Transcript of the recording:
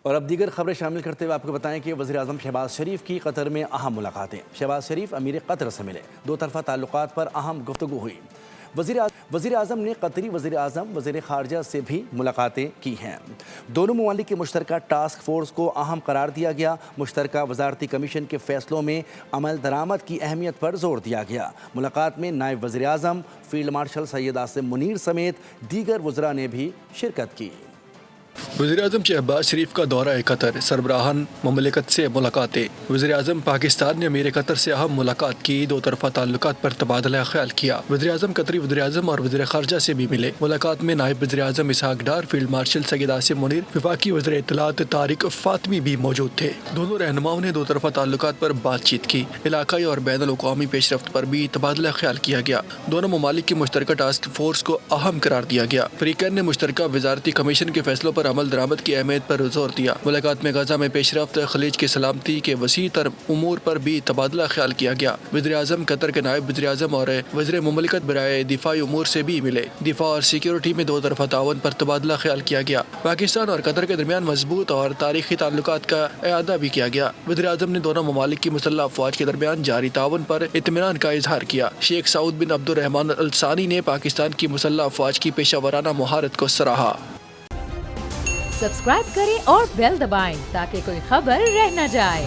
اور اب دیگر خبریں شامل کرتے ہوئے آپ کو بتائیں کہ وزیر اعظم شہباز شریف کی قطر میں اہم ملاقاتیں۔ شہباز شریف امیر قطر سے ملے، دو طرفہ تعلقات پر اہم گفتگو ہوئی۔ وزیر اعظم نے قطری وزیر اعظم وزیر خارجہ سے بھی ملاقاتیں کی ہیں۔ دونوں ممالک کی مشترکہ ٹاسک فورس کو اہم قرار دیا گیا۔ مشترکہ وزارتی کمیشن کے فیصلوں میں عمل درآمد کی اہمیت پر زور دیا گیا۔ ملاقات میں نائب وزیر اعظم فیلڈ مارشل سید عاصم منیر سمیت دیگر وزراء نے بھی شرکت کی۔ وزیر اعظم شہباز شریف کا دورہ قطر، سربراہان مملکت سے ملاقاتیں۔ وزیر اعظم پاکستان نے امیر قطر سے اہم ملاقات کی، دو طرفہ تعلقات پر تبادلہ خیال کیا۔ وزیر اعظم قطری وزیر اعظم اور وزیر خارجہ سے بھی ملے۔ ملاقات میں نائب وزیر اعظم اسحاق ڈار، فیلڈ مارشل سید عاصم منیر، وفاقی وزیر اطلاعات طارق فاطمی بھی موجود تھے۔ دونوں رہنماؤں نے دو طرفہ تعلقات پر بات چیت کی۔ علاقائی اور بین الاقوامی پیش رفت پر بھی تبادلہ خیال کیا گیا۔ دونوں ممالک کی مشترکہ ٹاسک فورس کو اہم قرار دیا گیا۔ فریقین نے مشترکہ وزارتی کمیشن کے فیصلوں پر عمل درآمد کی اہمیت پر زور دیا۔ ملاقات میں غزہ میں پیش رفت، خلیج کی سلامتی کے وسیع تر امور پر بھی تبادلہ خیال کیا گیا۔ وزیر اعظم قطر کے نائب وزیر اعظم اور وزیر مملکت برائے دفاعی امور سے بھی ملے۔ دفاع اور سیکیورٹی میں دو طرفہ تعاون پر تبادلہ خیال کیا گیا۔ پاکستان اور قطر کے درمیان مضبوط اور تاریخی تعلقات کا اعادہ بھی کیا گیا۔ وزیر اعظم نے دونوں ممالک کی مسلح افواج کے درمیان جاری تعاون پر اطمینان کا اظہار کیا۔ شیخ سعود بن عبد الرحمن ال ثانی نے پاکستان کی مسلح افواج کی پیشہ ورانہ مہارت کو سراہا۔ سبسکرائب کریں اور بیل دبائیں تاکہ کوئی خبر رہ نہ جائے۔